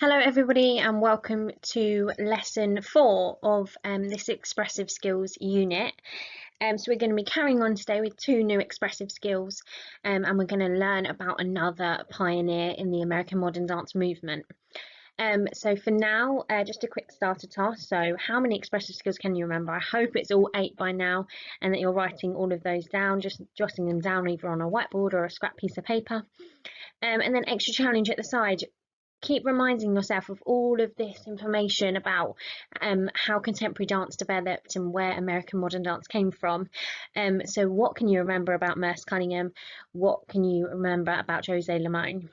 Hello everybody and welcome to lesson 4 of this expressive skills unit. So we're going to be carrying on today with 2 new expressive skills and we're going to learn about another pioneer in the American modern dance movement. So for now, just a quick starter task. So how many expressive skills can you remember? I hope it's all 8 by now and that you're writing all of those down, just jotting them down either on a whiteboard or a scrap piece of paper. And then extra challenge at the side. Keep reminding yourself of all of this information about how contemporary dance developed and where American modern dance came from. So what can you remember about Merce Cunningham? What can you remember about Jose Limon?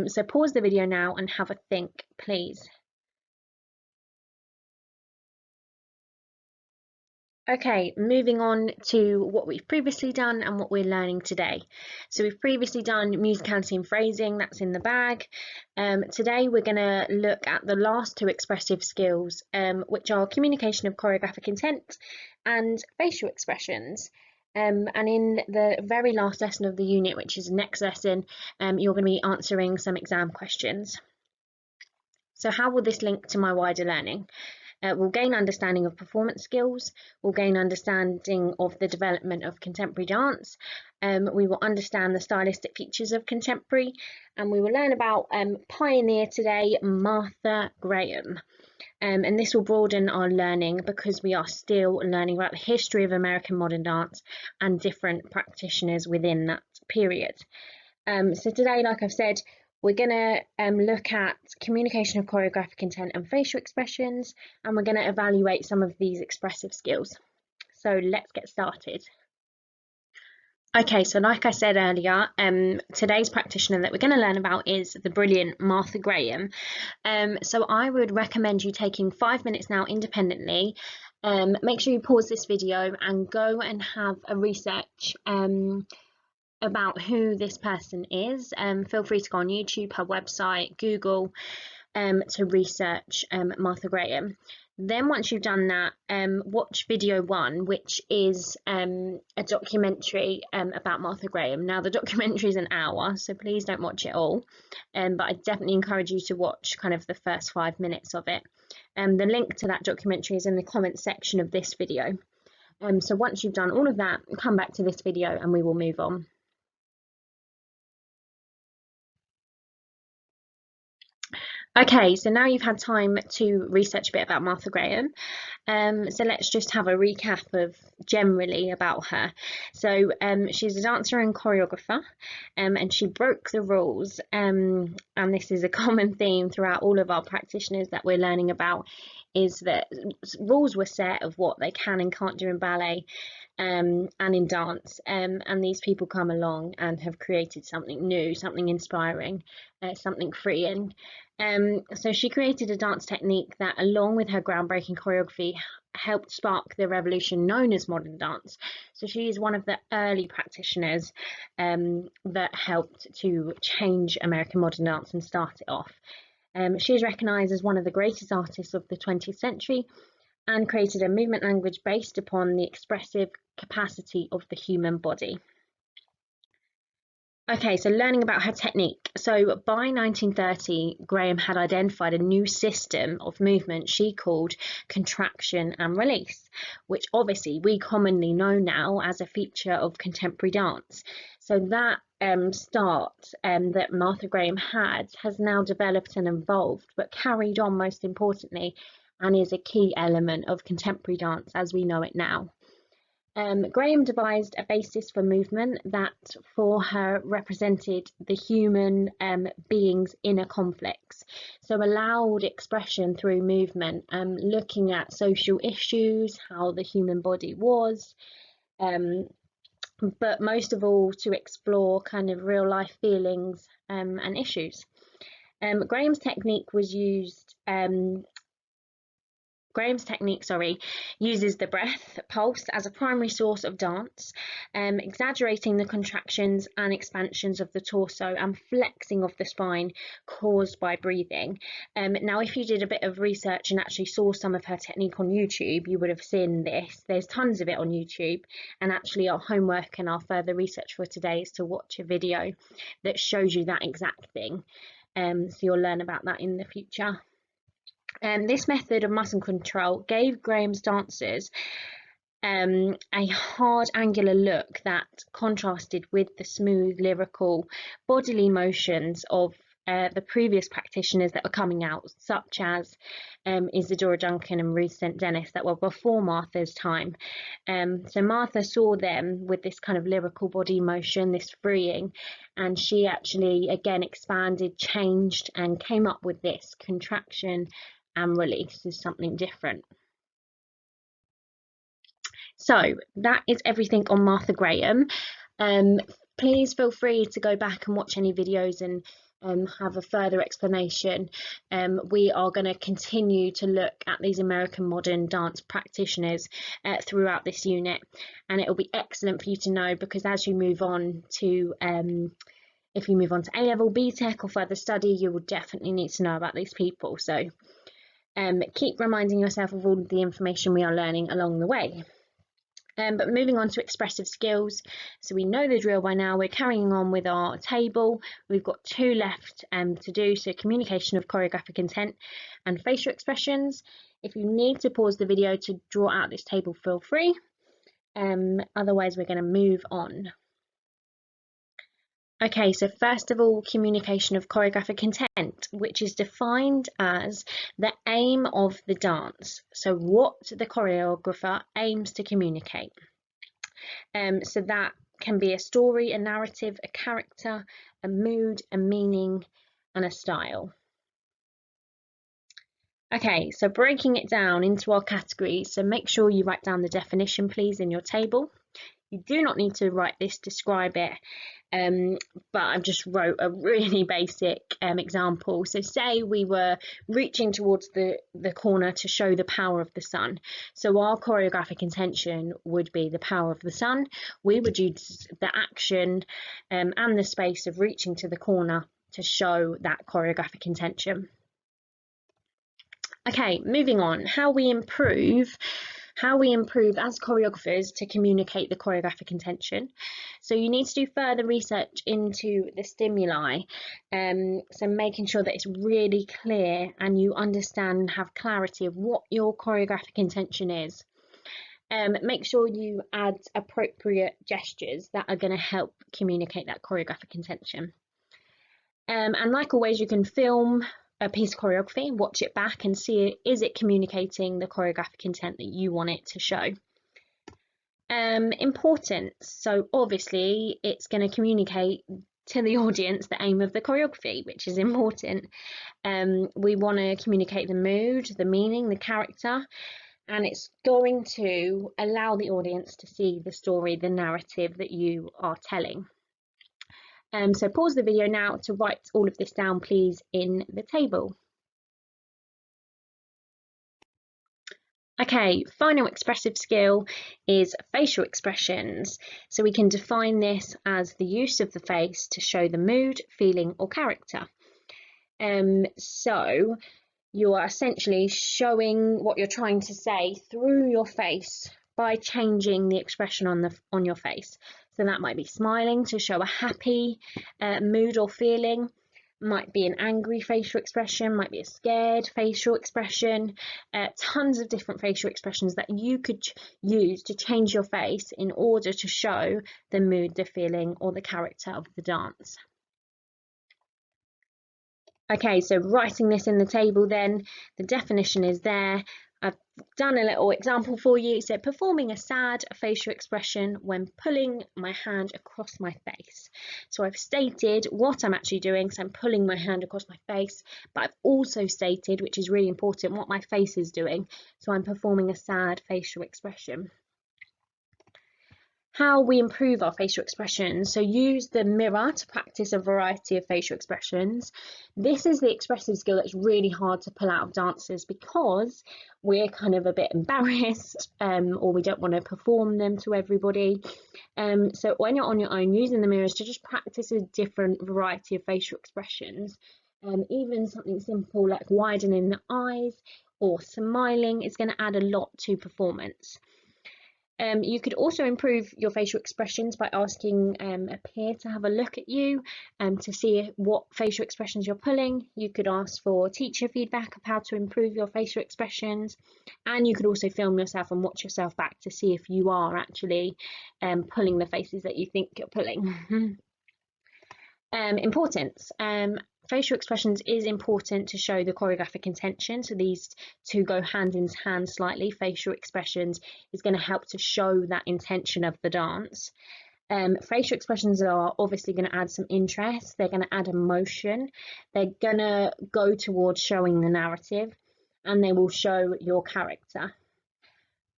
So pause the video now and have a think, please. Okay, moving on to what we've previously done and what we're learning today. So we've previously done musicality and phrasing, that's in the bag. Today we're going to look at the last 2 expressive skills, which are communication of choreographic intent and facial expressions. And in the very last lesson of the unit, which is the next lesson, you're going to be answering some exam questions. So how will this link to my wider learning? We'll gain understanding of performance skills, we'll gain understanding of the development of contemporary dance, we will understand the stylistic features of contemporary, and we will learn about pioneer today, Martha Graham. And this will broaden our learning because we are still learning about the history of American modern dance and different practitioners within that period. So today, like I've said, we're going to look at communication of choreographic intent and facial expressions, and we're going to evaluate some of these expressive skills. So let's get started. Okay, so like I said earlier, today's practitioner that we're going to learn about is the brilliant Martha Graham. So I would recommend you taking 5 minutes now independently. Make sure you pause this video and go and have a research about who this person is. Feel free to go on YouTube, her website, Google to research Martha Graham. Then once you've done that, watch video 1, which is a documentary about Martha Graham. Now the documentary is an hour, so please don't watch it all, but I definitely encourage you to watch kind of the first 5 minutes of it. The link to that documentary is in the comments section of this video. So once you've done all of that, come back to this video and we will move on. Okay, so now you've had time to research a bit about Martha Graham. So let's just have a recap of generally about her. So she's a dancer and choreographer, and she broke the rules. And this is a common theme throughout all of our practitioners that we're learning about, is that rules were set of what they can and can't do in ballet and in dance. And these people come along and have created something new, something inspiring, something freeing. So she created a dance technique that, along with her groundbreaking choreography, helped spark the revolution known as modern dance. So she is one of the early practitioners that helped to change American modern dance and start it off. She is recognised as one of the greatest artists of the 20th century and created a movement language based upon the expressive capacity of the human body. Okay, so learning about her technique. So by 1930, Graham had identified a new system of movement she called contraction and release, which obviously we commonly know now as a feature of contemporary dance. So that start that Martha Graham had has now developed and evolved, but carried on most importantly, and is a key element of contemporary dance as we know it now. Graham devised a basis for movement that for her represented the human being's inner conflicts, so allowed expression through movement, looking at social issues, how the human body was, but most of all to explore kind of real life feelings and issues. Graham's technique was used Graham's technique, uses the breath pulse as a primary source of dance, exaggerating the contractions and expansions of the torso and flexing of the spine caused by breathing. Now, if you did a bit of research and actually saw some of her technique on YouTube, you would have seen this. There's tons of it on YouTube, and actually our homework and our further research for today is to watch a video that shows you that exact thing. So you'll learn about that in the future. This method of muscle control gave Graham's dancers a hard angular look that contrasted with the smooth lyrical bodily motions of the previous practitioners that were coming out, such as Isadora Duncan and Ruth St Dennis, that were before Martha's time. So Martha saw them with this kind of lyrical body motion, this freeing, and she actually again expanded, changed, and came up with this contraction and release is something different. So that is everything on Martha Graham. Please feel free to go back and watch any videos and have a further explanation. We are going to continue to look at these American modern dance practitioners throughout this unit, and it will be excellent for you to know, because as you move on to if you move on to A-level, B-Tech or further study, you will definitely need to know about these people. So keep reminding yourself of all of the information we are learning along the way. But moving on to expressive skills, so we know the drill by now. We're carrying on with our table. We've got 2 left to do, so communication of choreographic intent and facial expressions. If you need to pause the video to draw out this table, feel free. Otherwise, we're going to move on. Okay, so first of all, communication of choreographic intent, which is defined as the aim of the dance. So what the choreographer aims to communicate. So that can be a story, a narrative, a character, a mood, a meaning, and a style. Okay, so breaking it down into our categories, so make sure you write down the definition, please, in your table. You do not need to write this, describe it, but I've just wrote a really basic example. So say we were reaching towards the corner to show the power of the sun. So our choreographic intention would be the power of the sun. We would use the action and the space of reaching to the corner to show that choreographic intention. Okay, moving on, how we improve as choreographers to communicate the choreographic intention. So you need to do further research into the stimuli, so making sure that it's really clear and you understand and have clarity of what your choreographic intention is. Make sure you add appropriate gestures that are going to help communicate that choreographic intention. And like always, you can film a piece of choreography, watch it back and see, is it communicating the choreographic intent that you want it to show. Importance, so obviously it's going to communicate to the audience the aim of the choreography, which is important. We want to communicate the mood, the meaning, the character, and it's going to allow the audience to see the story, the narrative that you are telling. So pause the video now to write all of this down, please, in the table. Okay, final expressive skill is facial expressions. So we can define this as the use of the face to show the mood, feeling, or character. So you are essentially showing what you're trying to say through your face by changing the expression on your face. So that might be smiling to show a happy mood or feeling, might be an angry facial expression, might be a scared facial expression, tons of different facial expressions that you could use to change your face in order to show the mood, the feeling, or the character of the dance. Okay, so writing this in the table then, the definition is there. I've done a little example for you. So performing a sad facial expression when pulling my hand across my face. So I've stated what I'm actually doing. So I'm pulling my hand across my face, but I've also stated, which is really important, what my face is doing. So I'm performing a sad facial expression. how we improve our facial expressions. So use the mirror to practice a variety of facial expressions. This is the expressive skill that's really hard to pull out of dancers because we're kind of a bit embarrassed or we don't want to perform them to everybody. So when you're on your own, using the mirrors to just practice a different variety of facial expressions. Even something simple like widening the eyes or smiling is going to add a lot to performance. You could also improve your facial expressions by asking a peer to have a look at you to see what facial expressions you're pulling. You could ask for teacher feedback of how to improve your facial expressions, and you could also film yourself and watch yourself back to see if you are actually pulling the faces that you think you're pulling. Importance. Facial expressions is important to show the choreographic intention. So these two go hand in hand slightly. Facial expressions is going to help to show that intention of the dance. Facial expressions are obviously going to add some interest. They're going to add emotion. They're going to go towards showing the narrative, and they will show your character.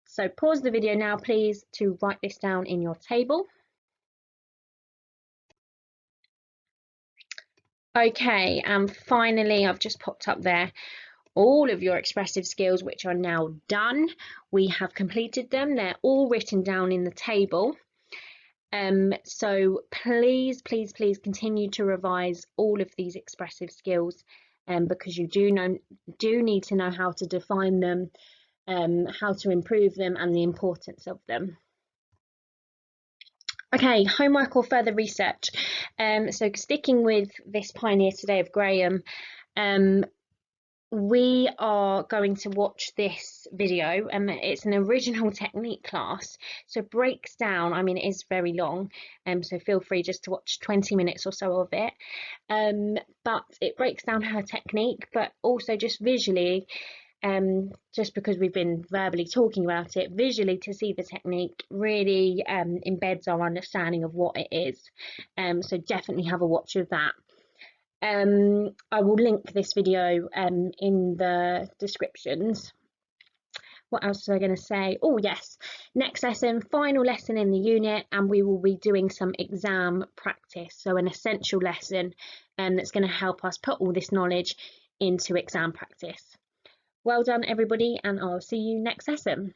So pause the video now, please, to write this down in your table. Okay, and finally, I've just popped up there all of your expressive skills, which are now done. We have completed them. They're all written down in the table. So please, please, please continue to revise all of these expressive skills because you do need to know how to define them, how to improve them, and the importance of them. Okay, homework or further research. So sticking with this Pioneer Today of Graham, we are going to watch this video. It's an original technique class, so it breaks down, I mean, it is very long, so feel free just to watch 20 minutes or so of it. But it breaks down her technique, but also just visually, just because we've been verbally talking about it, visually to see the technique really embeds our understanding of what it is. So definitely have a watch of that. I will link this video in the descriptions. What else was I going to say? Oh yes, next lesson, final lesson in the unit, and we will be doing some exam practice, so an essential lesson that's going to help us put all this knowledge into exam practice. Well done everybody, and I'll see you next lesson.